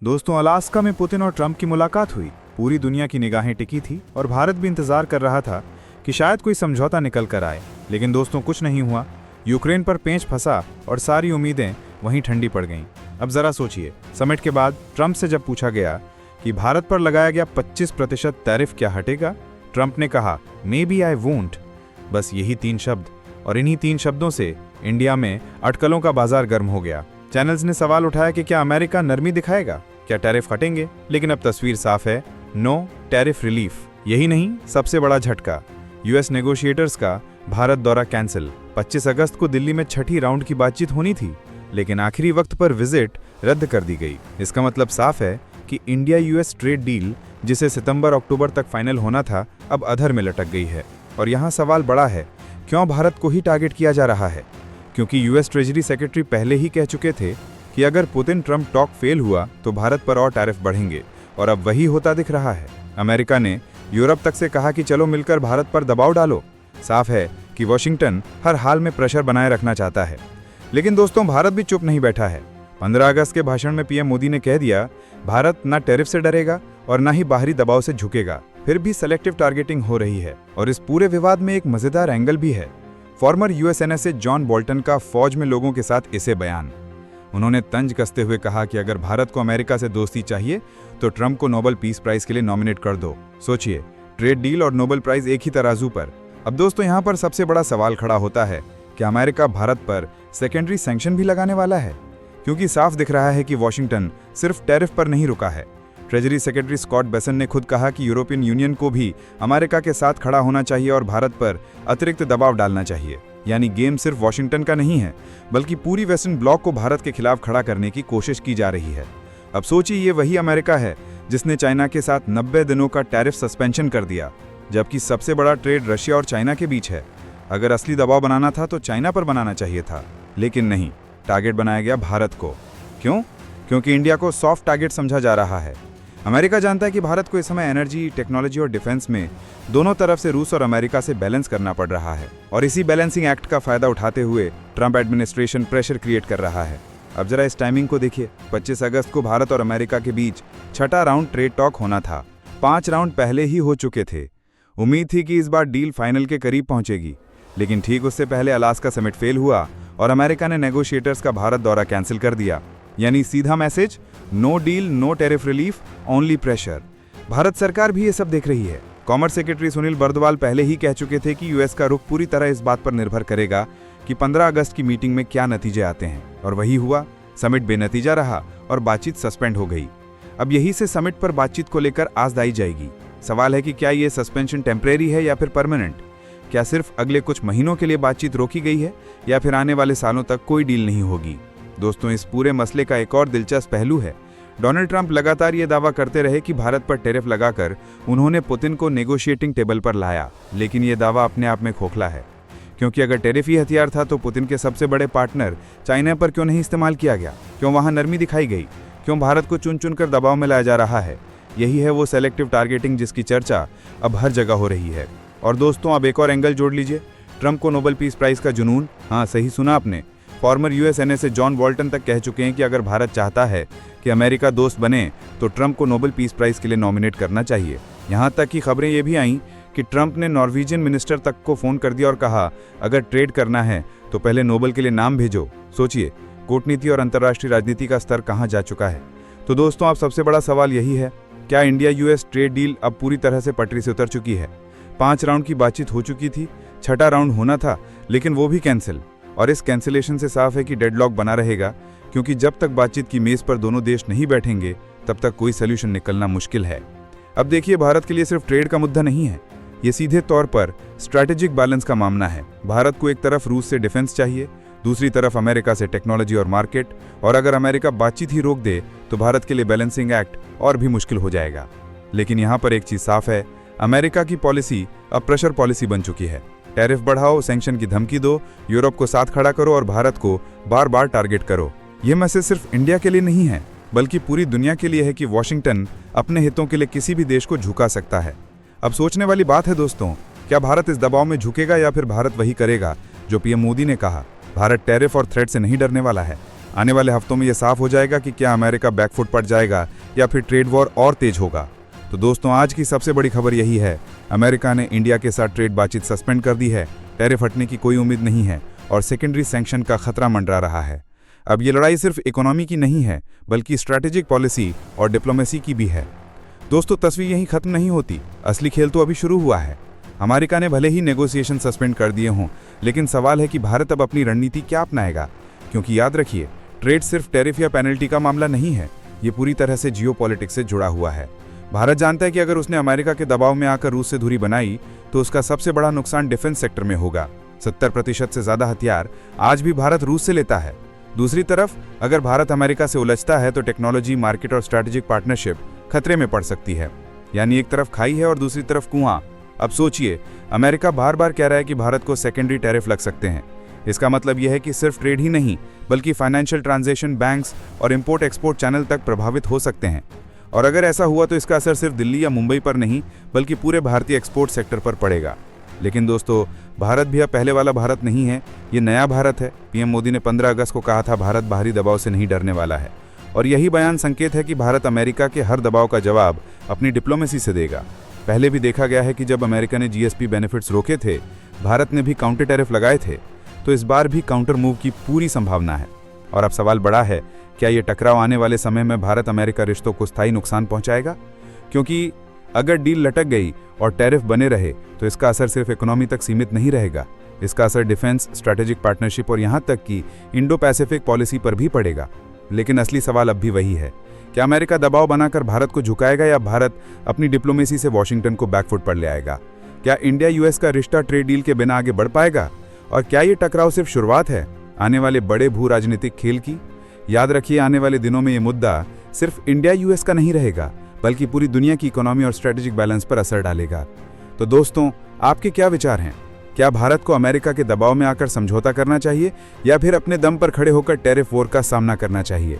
दोस्तों, अलास्का में पुतिन और ट्रंप की मुलाकात हुई। पूरी दुनिया की निगाहें टिकी थी और भारत भी इंतजार कर रहा था कि शायद कोई समझौता निकल कर आए। लेकिन दोस्तों, कुछ नहीं हुआ। यूक्रेन पर पेंच फंसा और सारी उम्मीदें वहीं ठंडी पड़ गईं। अब जरा सोचिए, समिट के बाद ट्रंप से जब पूछा गया कि भारत पर लगाया गया 25% टैरिफ क्या हटेगा, ट्रंप ने कहा, मे बी आई वोंट। बस यही 3 शब्द, और इन्हीं 3 शब्दों से इंडिया में अटकलों का बाजार गर्म हो गया। चैनल्स ने सवाल उठाया कि क्या अमेरिका नरमी दिखाएगा, क्या टैरिफ हटेंगे? लेकिन अब तस्वीर साफ है, नो टैरिफ रिलीफ। यही नहीं, सबसे बड़ा झटका, यूएस नेगोशिएटर्स का भारत दौरा कैंसिल। 25 अगस्त को दिल्ली में छठी राउंड की बातचीत होनी थी, लेकिन आखिरी वक्त पर विजिट रद्द कर दी गई। इसका मतलब साफ है कि इंडिया यूएस ट्रेड डील, जिसे सितंबर-अक्टूबर तक फाइनल होना था, अब अधर में लटक गई है। और यहाँ सवाल बड़ा है, क्यों भारत को ही टारगेट किया जा रहा है? क्योंकि यूएस ट्रेजरी सेक्रेटरी पहले ही कह चुके थे कि अगर पुतिन ट्रंप टॉक फेल हुआ तो भारत पर और टैरिफ बढ़ेंगे, और अब वही होता दिख रहा है। अमेरिका ने यूरोप तक से कहा कि चलो मिलकर भारत पर दबाव डालो। साफ है कि वॉशिंगटन हर हाल में प्रेशर बनाए रखना चाहता है। लेकिन दोस्तों, भारत भी चुप नहीं बैठा है। 15 अगस्त के भाषण में पीएम मोदी ने कह दिया, भारत ना टैरिफ से डरेगा और ना ही बाहरी दबाव से झुकेगा। फिर भी सेलेक्टिव टारगेटिंग हो रही है, और इस पूरे विवाद में एक मजेदार एंगल भी है। फॉर्मर यूएसएनएसए जॉन बोल्टन का फौज में लोगों के साथ इसे बयान। उन्होंने तंज कसते हुए कहा कि अगर भारत को अमेरिका से दोस्ती चाहिए तो ट्रंप को नोबेल पीस प्राइज के लिए नॉमिनेट कर दो। सोचिए, ट्रेड डील और नोबेल प्राइज एक ही तराजू पर। अब दोस्तों, यहाँ पर सबसे बड़ा सवाल खड़ा होता है कि अमेरिका भारत पर सेकेंडरी सैंक्शन भी लगाने वाला है, क्योंकि साफ दिख रहा है कि वॉशिंगटन सिर्फ टैरिफ पर नहीं रुका है। ट्रेजरी सेक्रेटरी स्कॉट बेसन ने खुद कहा कि यूरोपियन यूनियन को भी अमेरिका के साथ खड़ा होना चाहिए और भारत पर अतिरिक्त दबाव डालना चाहिए। यानी गेम सिर्फ वॉशिंगटन का नहीं है, बल्कि पूरी वेस्टर्न ब्लॉक को भारत के खिलाफ खड़ा करने की कोशिश की जा रही है। अब सोचिए, ये वही अमेरिका है जिसने चाइना के साथ 90 दिनों का टैरिफ सस्पेंशन कर दिया, जबकि सबसे बड़ा ट्रेड रशिया और चाइना के बीच है। अगर असली दबाव बनाना था तो चाइना पर बनाना चाहिए था, लेकिन नहीं, टारगेट बनाया गया भारत को। क्यों? क्योंकि इंडिया को सॉफ्ट टारगेट समझा जा रहा है। अमेरिका जानता है कि भारत को इस समय एनर्जी, टेक्नोलॉजी और डिफेंस में दोनों तरफ से रूस और अमेरिका से बैलेंस करना पड़ रहा है, और इसी बैलेंसिंग एक्ट का फायदा उठाते हुए ट्रंप एडमिनिस्ट्रेशन प्रेशर क्रिएट कर रहा है। अब जरा इस टाइमिंग को देखिए। 25 अगस्त को भारत और अमेरिका के बीच छठा राउंड ट्रेड टॉक होना था। 5 राउंड पहले ही हो चुके थे। उम्मीद थी कि इस बार डील फाइनल के करीब पहुंचेगी, लेकिन ठीक उससे पहले अलास्का समिट फेल हुआ और अमेरिका ने नेगोशिएटर्स का भारत दौरा कैंसिल कर दिया। यानी सीधा message, no deal, no tariff relief, only pressure. Bharat सरकार भी ये सब देख रही है। कॉमर्स सेक्रेटरी सुनील बर्दवाल पहले ही कह चुके थे कि यूएस का रुख पूरी तरह इस बात पर निर्भर करेगा कि 15 अगस्त की मीटिंग में क्या नतीजे आते हैं, और वही हुआ। समिट बेनतीजा रहा और बातचीत सस्पेंड हो गई। अब यही से समिट पर बातचीत को लेकर आस दाई जाएगी। सवाल है कि क्या ये सस्पेंशन टेम्परेरी है या फिर परमानेंट? क्या सिर्फ अगले कुछ महीनों के लिए बातचीत रोकी गई है, या फिर आने वाले सालों तक कोई डील नहीं होगी? दोस्तों, इस पूरे मसले का एक और दिलचस्प पहलू है। डोनाल्ड ट्रंप लगातार ये दावा करते रहे कि भारत पर टैरिफ लगाकर उन्होंने पुतिन को नेगोशिएटिंग टेबल पर लाया, लेकिन ये दावा अपने आप में खोखला है। क्योंकि अगर टैरिफ ही हथियार था तो पुतिन के सबसे बड़े पार्टनर चाइना पर क्यों नहीं इस्तेमाल किया गया? क्यों वहां नरमी दिखाई गई? क्यों भारत को चुन चुन कर दबाव में लाया जा रहा है? यही है वो सेलेक्टिव टारगेटिंग जिसकी चर्चा अब हर जगह हो रही है। और दोस्तों, अब एक और एंगल जोड़ लीजिए, ट्रंप को नोबेल पीस प्राइज का जुनून। हाँ, सही सुना आपने। फॉर्मर यूएसएनएसए जॉन बोल्टन तक कह चुके हैं कि अगर भारत चाहता है कि अमेरिका दोस्त बने तो ट्रंप को नोबेल पीस प्राइज के लिए नॉमिनेट करना चाहिए। यहाँ तक की खबरें ये भी आईं कि ट्रंप ने नॉर्वेजियन मिनिस्टर तक को फोन कर दिया और कहा, अगर ट्रेड करना है तो पहले नोबेल के लिए नाम भेजो। सोचिए, कूटनीति और अंतर्राष्ट्रीय राजनीति का स्तर कहाँ जा चुका है। तो दोस्तों, अब सबसे बड़ा सवाल यही है, क्या इंडिया यूएस ट्रेड डील अब पूरी तरह से पटरी से उतर चुकी है? 5 राउंड की बातचीत हो चुकी थी, छठा राउंड होना था, लेकिन वो भी कैंसिल। और इस कैंसिलेशन से साफ है कि डेडलॉक बना रहेगा, क्योंकि जब तक बातचीत की मेज पर दोनों देश नहीं बैठेंगे तब तक कोई सोल्यूशन निकलना मुश्किल है। अब देखिए, भारत के लिए सिर्फ ट्रेड का मुद्दा नहीं है, ये सीधे तौर पर स्ट्रैटेजिक बैलेंस का मामला है। भारत को एक तरफ रूस से डिफेंस चाहिए, दूसरी तरफ अमेरिका से टेक्नोलॉजी और मार्केट, और अगर अमेरिका बातचीत ही रोक दे तो भारत के लिए बैलेंसिंग एक्ट और भी मुश्किल हो जाएगा। लेकिन यहाँ पर एक चीज साफ है, अमेरिका की पॉलिसी अब प्रेशर पॉलिसी बन चुकी है। टैरिफ बढ़ाओ, सैंक्शन की धमकी दो, यूरोप को साथ खड़ा करो और भारत को बार बार टारगेट करो। ये मैसेज सिर्फ इंडिया के लिए नहीं है, बल्कि पूरी दुनिया के लिए है कि वॉशिंगटन अपने हितों के लिए किसी भी देश को झुका सकता है। अब सोचने वाली बात है दोस्तों, क्या भारत इस दबाव में झुकेगा या फिर भारत वही करेगा जो पीएम मोदी ने कहा? भारत टैरिफ और थ्रेट से नहीं डरने वाला है, आने वाले हफ्तों में यह साफ हो जाएगा कि क्या अमेरिका बैकफुट पड़ जाएगा या फिर ट्रेड वॉर और तेज होगा। तो दोस्तों, आज की सबसे बड़ी खबर यही है, अमेरिका ने इंडिया के साथ ट्रेड बातचीत सस्पेंड कर दी है, टैरिफ हटने की कोई उम्मीद नहीं है और सेकेंडरी सैंक्शन का खतरा मंडरा रहा है। अब ये लड़ाई सिर्फ इकोनॉमी की नहीं है, बल्कि स्ट्रैटेजिक पॉलिसी और डिप्लोमेसी की भी है। दोस्तों, तस्वीर यहीं खत्म नहीं होती, असली खेल तो अभी शुरू हुआ है। अमेरिका ने भले ही नेगोशिएशन सस्पेंड कर दिए हों, लेकिन सवाल है कि भारत अब अपनी रणनीति क्या अपनाएगा। क्योंकि याद रखिए, ट्रेड सिर्फ टैरिफ या पेनल्टी का मामला नहीं है, ये पूरी तरह से जियोपॉलिटिक्स से जुड़ा हुआ है। भारत जानता है कि अगर उसने अमेरिका के दबाव में आकर रूस से दूरी बनाई तो उसका सबसे बड़ा नुकसान डिफेंस सेक्टर में होगा। 70% से ज्यादा हथियार आज भी भारत रूस से लेता है। दूसरी तरफ अगर भारत अमेरिका से उलझता है तो टेक्नोलॉजी, मार्केट और स्ट्रैटेजिक पार्टनरशिप खतरे में पड़ सकती है। यानी एक तरफ खाई है और दूसरी तरफ कुआं। अब सोचिए, अमेरिका बार बार कह रहा है कि भारत को सेकेंडरी टैरिफ लग सकते हैं। इसका मतलब यह है कि सिर्फ ट्रेड ही नहीं, बल्कि फाइनेंशियल ट्रांजैक्शन, बैंक्स और इंपोर्ट एक्सपोर्ट चैनल तक प्रभावित हो सकते हैं। और अगर ऐसा हुआ तो इसका असर सिर्फ दिल्ली या मुंबई पर नहीं, बल्कि पूरे भारतीय एक्सपोर्ट सेक्टर पर पड़ेगा। लेकिन दोस्तों, भारत भी अब पहले वाला भारत नहीं है, ये नया भारत है। पीएम मोदी ने 15 अगस्त को कहा था, भारत बाहरी दबाव से नहीं डरने वाला है। और यही बयान संकेत है कि भारत अमेरिका के हर दबाव का जवाब अपनी डिप्लोमेसी से देगा। पहले भी देखा गया है कि जब अमेरिका ने जीएसपी बेनिफिट्स रोके थे, भारत ने भी काउंटर टैरिफ लगाए थे। तो इस बार भी काउंटर मूव की पूरी संभावना है। और अब सवाल बड़ा है, क्या ये टकराव आने वाले समय में भारत अमेरिका रिश्तों को स्थायी नुकसान पहुंचाएगा? क्योंकि अगर डील लटक गई और टैरिफ बने रहे तो इसका असर सिर्फ इकोनॉमी तक सीमित नहीं रहेगा। इसका असर डिफेंस, स्ट्रैटेजिक पार्टनरशिप और यहाँ तक कि इंडो पैसिफिक पॉलिसी पर भी पड़ेगा। लेकिन असली सवाल अब भी वही है, क्या अमेरिका दबाव बनाकर भारत को झुकाएगा या भारत अपनी डिप्लोमेसी से वॉशिंगटन को बैकफुट पर ले आएगा? क्या इंडिया यूएस का रिश्ता ट्रेड डील के बिना आगे बढ़ पाएगा? और क्या ये टकराव सिर्फ शुरुआत है आने वाले बड़े भू राजनीतिक खेल की? याद रखिए, आने वाले दिनों में ये मुद्दा सिर्फ इंडिया यूएस का नहीं रहेगा, बल्कि पूरी दुनिया की इकोनॉमी और स्ट्रेटेजिक बैलेंस पर असर डालेगा। तो दोस्तों, आपके क्या विचार हैं? क्या भारत को अमेरिका के दबाव में आकर समझौता करना चाहिए या फिर अपने दम पर खड़े होकर टैरिफ वॉर का सामना करना चाहिए?